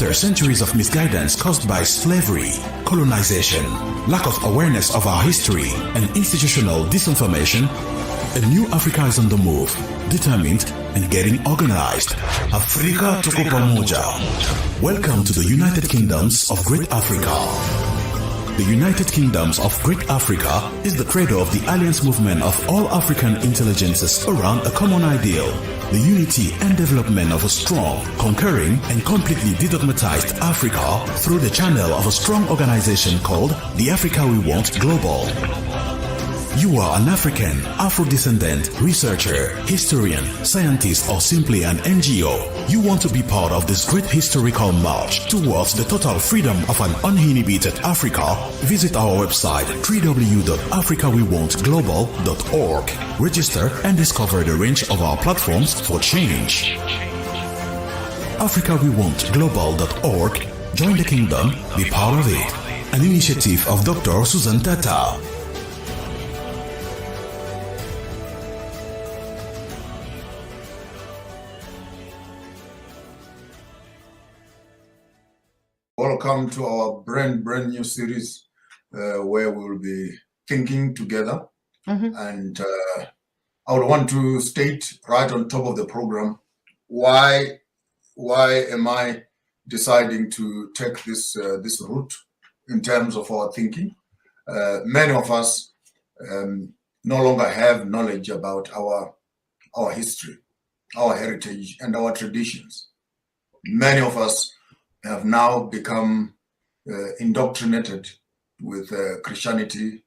After centuries of misguidance caused by slavery, colonization, lack of awareness of our history, and institutional disinformation, a new Africa is on the move, determined and getting organized. Afrika tuko pamoja. Welcome to the United Kingdoms of Great Africa. The United Kingdoms of Great Africa is the cradle of the alliance movement of all African intelligences around a common ideal, the unity and development of a strong, conquering and completely de-dogmatized Africa through the channel of a strong organization called the Africa We Want Global. You are an African, Afro-descendant, researcher, historian, scientist, or simply an NGO. You want to be part of this great historical march towards the total freedom of an uninhibited Africa? Visit our website www.africawewantglobal.org. Register and discover the range of our platforms for change. AfricaWeWantGlobal.org. Join the kingdom, be part of it. An initiative of Dr. Susan Tata. Welcome to our brand new series where we will be thinking together. And I would want to state right on top of the program why am I deciding to take this route in terms of our thinking. Many of us no longer have knowledge about our history, our heritage, and our traditions. Many of us have now become indoctrinated with Christianity,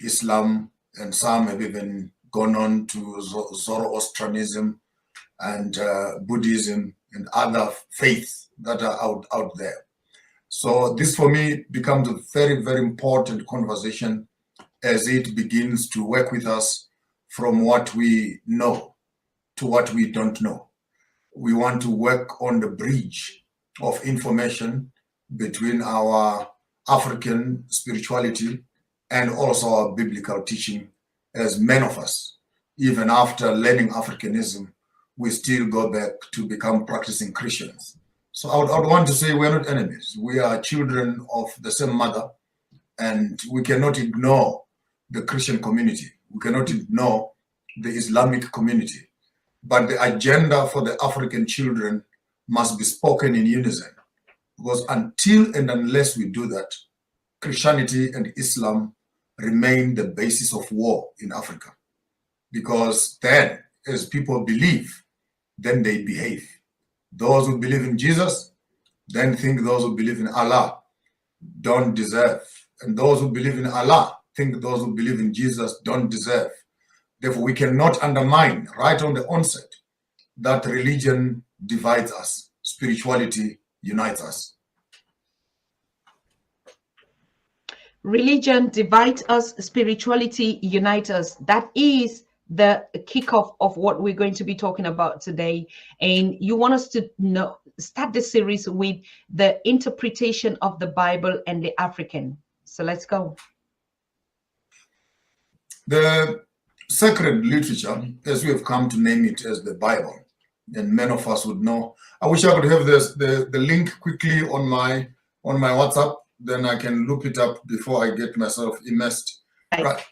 Islam, and some have even gone on to Zoroastrianism and Buddhism and other faiths that are out there. So this for me becomes a very, very important conversation as it begins to work with us from what we know to what we don't know. We want to work on the bridge of information between our African spirituality and also our biblical teaching, as many of us, even after learning Africanism, we still go back to become practicing Christians. So I would want to say we're not enemies. We are children of the same mother, and we cannot ignore the Christian community. We cannot ignore the Islamic community. But the agenda for the African children must be spoken in unison, because until and unless we do that, Christianity and Islam remain the basis of war in Africa. Because then, as people believe, then they behave. Those who believe in Jesus then think those who believe in Allah don't deserve. And those who believe in Allah think those who believe in Jesus don't deserve. Therefore, we cannot undermine right on the onset that religion divides us, spirituality unites us. Religion divides us, spirituality unites us. That is the kickoff of what we're going to be talking about today. And you want us to start the series with the interpretation of the Bible and the African. So let's go. The sacred literature, as we have come to name it as the Bible, and many of us would know. I wish I could have the link quickly on my WhatsApp, then I can look it up before I get myself immersed. Right.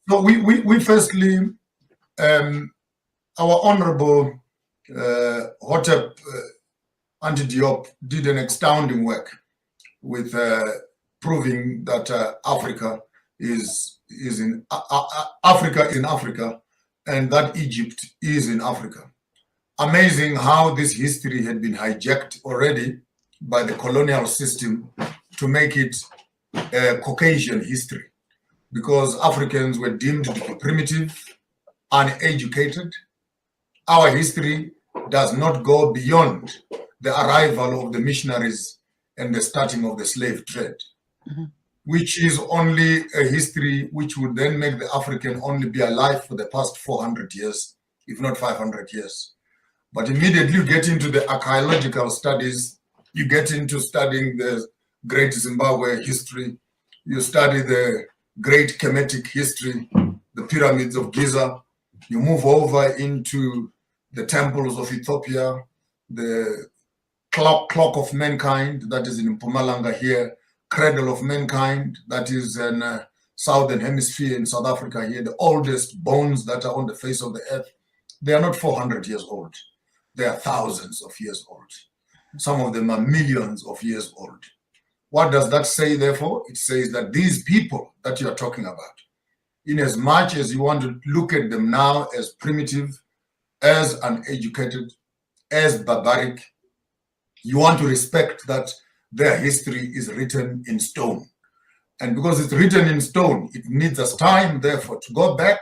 So we firstly, our honorable Hotep Anti-Diop did an astounding work with proving that Africa is in Africa, and that Egypt is in Africa. Amazing how this history had been hijacked already by the colonial system to make it a Caucasian history, because Africans were deemed to be primitive, uneducated. Our history does not go beyond the arrival of the missionaries and the starting of the slave trade, which is only a history which would then make the African only be alive for the past 400 years, if not 500 years. But immediately you get into the archaeological studies, you get into studying the great Zimbabwe history, you study the great Kemetic history, the pyramids of Giza, you move over into the temples of Ethiopia, the clock of mankind, that is in Mpumalanga here, cradle of mankind, that is in southern hemisphere in South Africa here, the oldest bones that are on the face of the earth. They are not 400 years old. They are thousands of years old. Some of them are millions of years old. What does that say, therefore? It says that these people that you are talking about, in as much as you want to look at them now as primitive, as uneducated, as barbaric, you want to respect that their history is written in stone. And because it's written in stone, it needs us time, therefore, to go back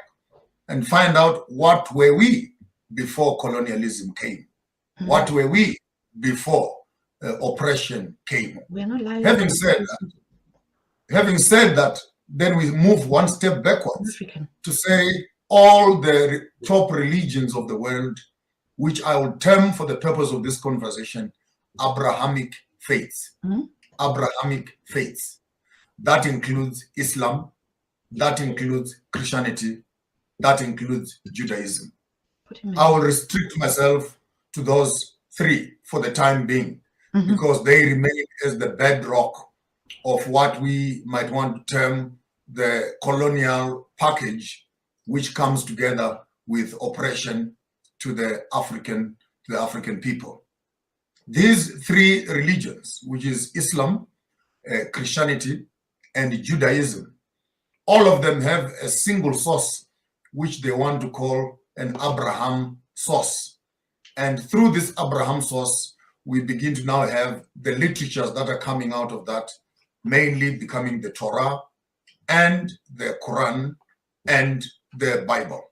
and find out what were we before colonialism came. What were we before oppression came? We're not lying. Having said that, then we move one step backwards to say all the top religions of the world, which I will term for the purpose of this conversation, Abrahamic faiths. Abrahamic faiths. That includes Islam, that includes Christianity, that includes Judaism. I will restrict myself to those three for the time being, because they remain as the bedrock of what we might want to term the colonial package, which comes together with oppression to the African people. These three religions, which is Islam, Christianity, and Judaism, all of them have a single source, which they want to call an Abraham source. And through this Abraham source, we begin to now have the literatures that are coming out of that, mainly becoming the Torah and the Quran and the Bible.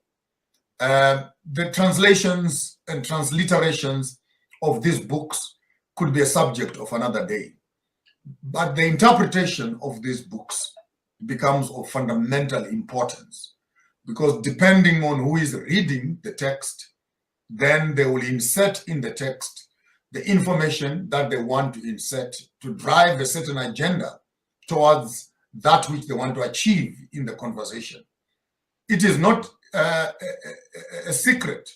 The translations and transliterations of these books could be a subject of another day. But the interpretation of these books becomes of fundamental importance, because depending on who is reading the text, then they will insert in the text the information that they want to insert to drive a certain agenda towards that which they want to achieve in the conversation. It is not a secret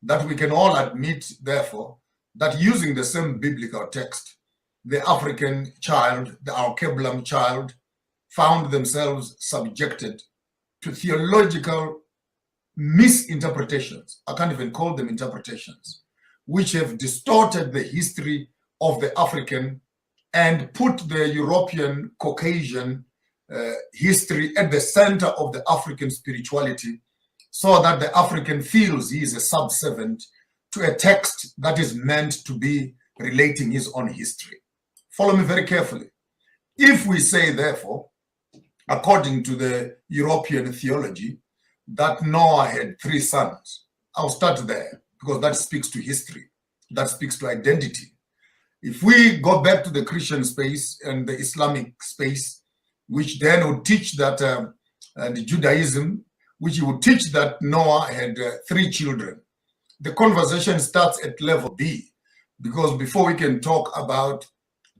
that we can all admit, therefore, that using the same biblical text, the African child, the Alkebulan child, found themselves subjected to theological misinterpretations. I can't even call them interpretations, which have distorted the history of the African and put the European Caucasian history at the center of the African spirituality, so that the African feels he is a subservient to a text that is meant to be relating his own history. Follow me very carefully. If we say, therefore, according to the European theology, that Noah had 3 sons, I'll start there, because that speaks to history, that speaks to identity. If we go back to the Christian space and the Islamic space, which then would teach that the Judaism, which would teach that Noah had 3 children, the conversation starts at level B, because before we can talk about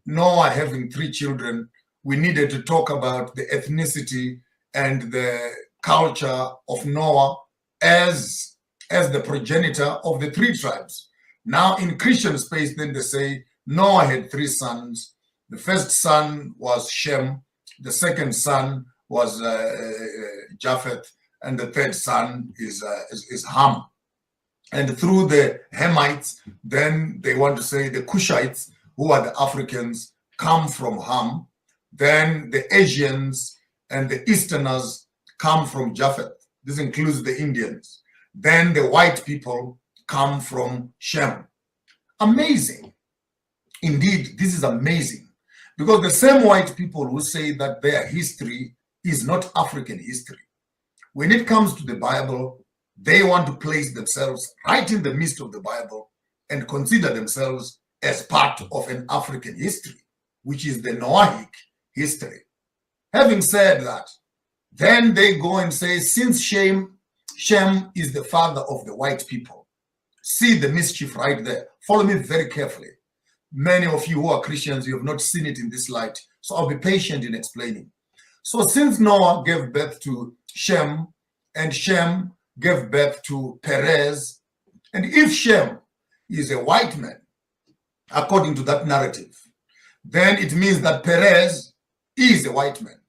Noah having 3 children, we needed to talk about the ethnicity and the culture of Noah as the progenitor of the 3 tribes. Now in Christian space, then they say Noah had 3 sons. The first son was Shem, the second son was Japheth, and the third son is Ham. And through the Hamites, then they want to say the Cushites, who are the Africans, come from Ham. Then the Asians and the Easterners come from Japheth. This includes the Indians. Then the white people come from Shem. Amazing. Indeed, this is amazing. Because the same white people who say that their history is not African history, when it comes to the Bible, they want to place themselves right in the midst of the Bible and consider themselves as part of an African history, which is the Noahic history. Having said that, then they go and say, since Shem is the father of the white people, see the mischief right there. Follow me very carefully. Many of you who are Christians, you have not seen it in this light, so I'll be patient in explaining. So since Noah gave birth to Shem, and Shem gave birth to Perez, and if Shem is a white man, according to that narrative, then it means that Perez is a white man.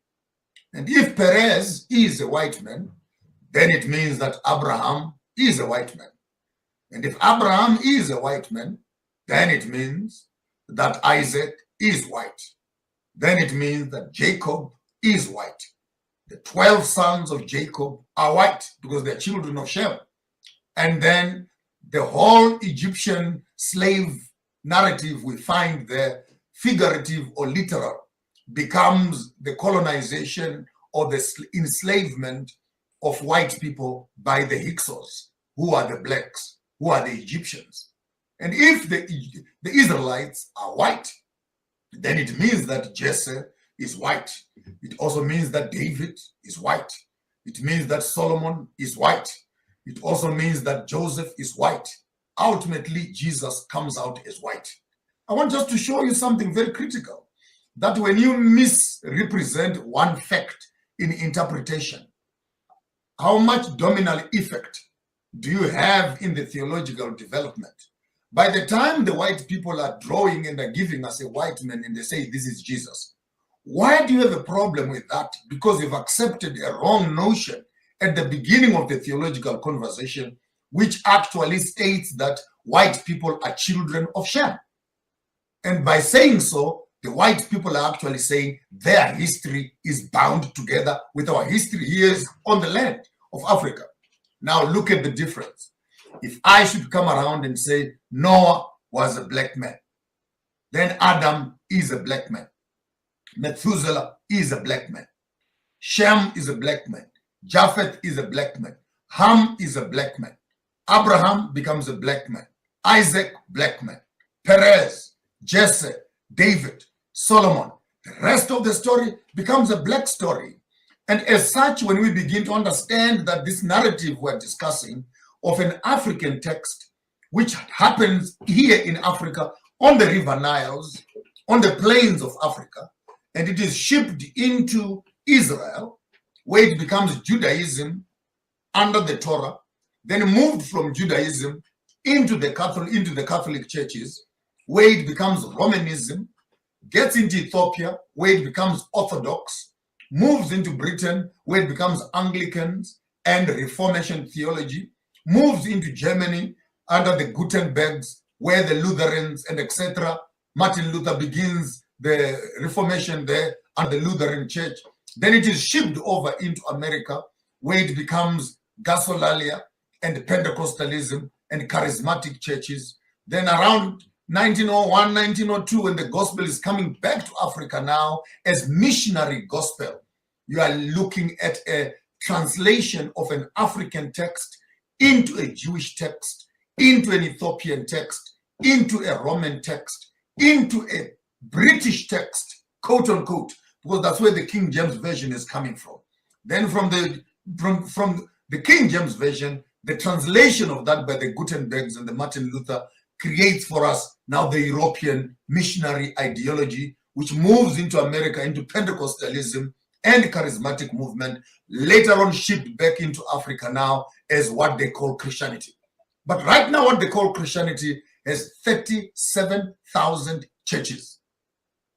And if Perez is a white man, then it means that Abraham is a white man. And if Abraham is a white man, then it means that Isaac is white. Then it means that Jacob is white. The 12 sons of Jacob are white because they're children of Shem. And then the whole Egyptian slave narrative we find there, figurative or literal, becomes the colonization or the enslavement of white people by the Hyksos, who are the blacks, who are the Egyptians. And if the Israelites are white, then it means that Jesse is white. It also means that David is white. It means that Solomon is white. It also means that Joseph is white. Ultimately, Jesus comes out as white. I want just to show you something very critical, that when you misrepresent one fact in interpretation, how much domino effect do you have in the theological development? By the time the white people are drawing and are giving us a white man and they say this is Jesus, why do you have a problem with that? Because you've accepted a wrong notion at the beginning of the theological conversation, which actually states that white people are children of Shem. And by saying so, the white people are actually saying their history is bound together with our history here on the land of Africa. Now look at the difference. If I should come around and say Noah was a black man, then Adam is a black man, Methuselah is a black man, Shem is a black man, Japheth is a black man, Ham is a black man, Abraham becomes a black man, Isaac, black man, Perez, Jesse, David, Solomon. The rest of the story becomes a black story. And as such, when we begin to understand that this narrative we're discussing of an African text, which happens here in Africa on the river Niles, on the plains of Africa, and it is shipped into Israel, where it becomes Judaism under the Torah, then moved from Judaism into the Catholic churches, where it becomes Romanism, gets into Ethiopia, where it becomes Orthodox, moves into Britain, where it becomes Anglicans and Reformation theology, moves into Germany under the Gutenbergs, where the Lutherans and etc. Martin Luther begins the Reformation there under the Lutheran Church. Then it is shipped over into America, where it becomes Gassolalia and Pentecostalism and charismatic churches. Then around 1901, 1902, when the gospel is coming back to Africa now as missionary gospel, you are looking at a translation of an African text into a Jewish text, into an Ethiopian text, into a Roman text, into a British text, quote unquote, because that's where the King James Version is coming from. Then from the King James Version, the translation of that by the Gutenbergs and the Martin Luther creates for us now the European missionary ideology, which moves into America, into Pentecostalism and charismatic movement, later on shipped back into Africa now as what they call Christianity. But right now, what they call Christianity has 37,000 churches.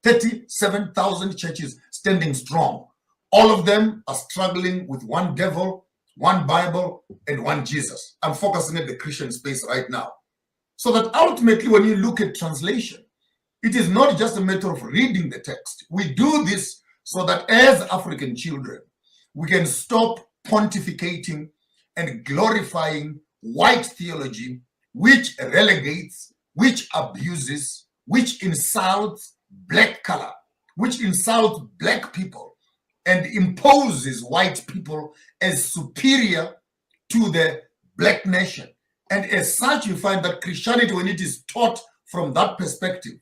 37,000 churches standing strong. All of them are struggling with one devil, one Bible, and one Jesus. I'm focusing at the Christian space right now. So that ultimately, when you look at translation, it is not just a matter of reading the text. We do this so that as African children, we can stop pontificating and glorifying white theology, which relegates, which abuses, which insults black color, which insults black people, and imposes white people as superior to the black nation. And as such, you find that Christianity, when it is taught from that perspective,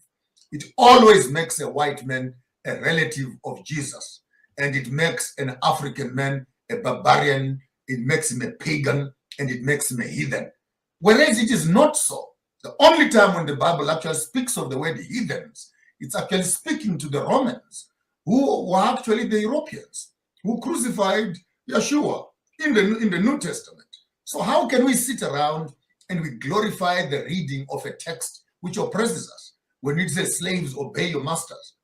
it always makes a white man a relative of Jesus. And it makes an African man a barbarian, it makes him a pagan, and it makes him a heathen. Whereas it is not so. The only time when the Bible actually speaks of the word heathens, it's actually speaking to the Romans, who were actually the Europeans, who crucified Yeshua in the New Testament. So how can we sit around and we glorify the reading of a text which oppresses us? when it says slaves obey your masters.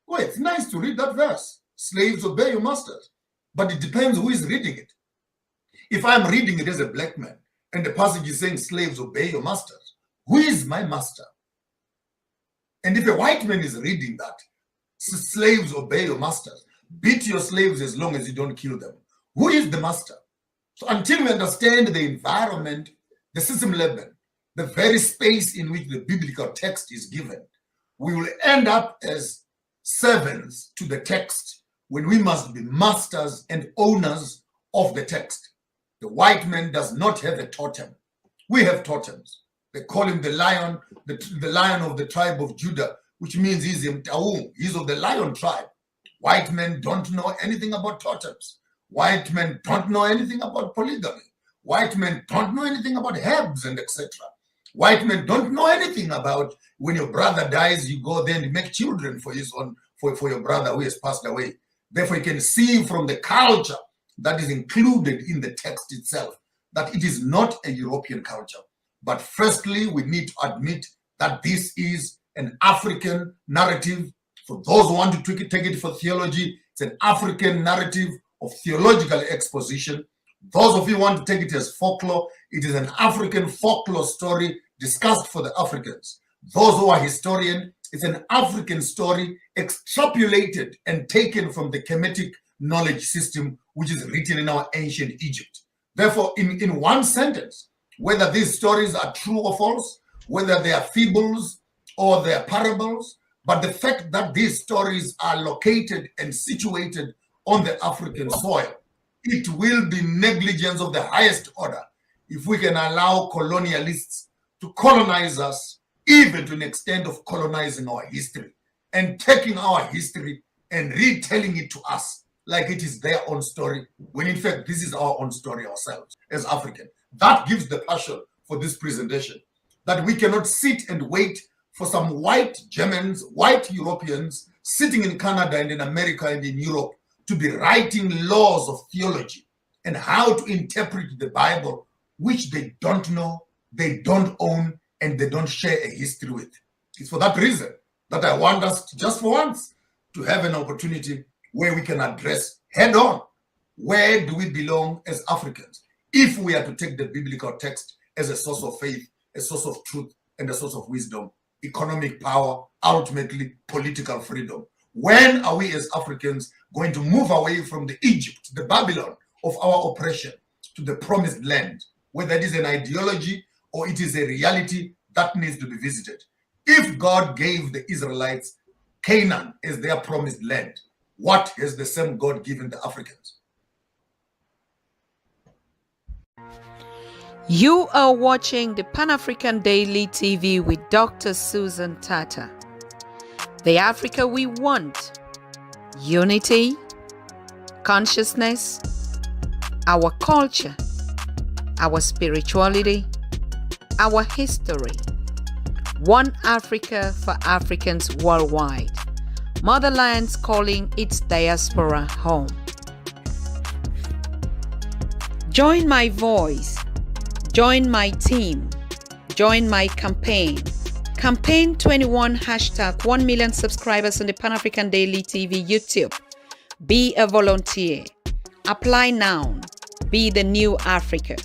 Well, it's nice to read that verse. Slaves obey your masters. But it depends who is reading it. If I'm reading it as a black man and the passage is saying slaves obey your masters, who is my master? And if a white man is reading that, slaves obey your masters, beat your slaves as long as you don't kill them, who is the master? So until we understand the environment, the system level, the very space in which the biblical text is given, we will end up as servants to the text when we must be masters and owners of the text. The white man does not have a totem. We have totems. They call him the lion, the lion of the tribe of Judah, which means he's Mtaum. He's of the lion tribe. White men don't know anything about totems. White men don't know anything about polygamy. White men don't know anything about herbs and etc. White men don't know anything about when your brother dies, you go there and make children for your brother who has passed away. Therefore, you can see from the culture that is included in the text itself that it is not a European culture. But firstly, we need to admit that this is an African narrative. For those who want to take it for theology, it's an African narrative of theological exposition. Those of you who want to take it as folklore, it is an African folklore story discussed for the Africans. Those who are historian, it's an African story extrapolated and taken from the Kemetic knowledge system, which is written in our ancient Egypt. Therefore, in one sentence, whether these stories are true or false, whether they are fables or they are parables, but the fact that these stories are located and situated on the African soil, it will be negligence of the highest order if we can allow colonialists to colonize us, even to an extent of colonizing our history and taking our history and retelling it to us like it is their own story, when in fact this is our own story ourselves as African. That gives the passion for this presentation, that we cannot sit and wait for some white Germans, white Europeans sitting in Canada and in America and in Europe to be writing laws of theology and how to interpret the Bible, which they don't know, they don't own, and they don't share a history with. It's for that reason that I want us to, just for once, to have an opportunity where we can address head on, where do we belong as Africans, if we are to take the biblical text as a source of faith, a source of truth, and a source of wisdom, economic power, ultimately political freedom. When are we as Africans going to move away from the Egypt, the Babylon of our oppression, to the promised land, whether it is an ideology or it is a reality that needs to be visited? If God gave the Israelites Canaan as their promised land, what has the same God given the Africans? You are watching the Pan-African Daily TV with Dr. Susan Tata. The Africa we want: unity, consciousness, our culture, our spirituality, our history. One Africa for Africans worldwide. Motherland's calling its diaspora home. Join my voice. Join my team. Join my campaign. Campaign 21 #1 million subscribers on the Pan-African Daily TV YouTube. Be a volunteer. Apply now. Be the new Africa.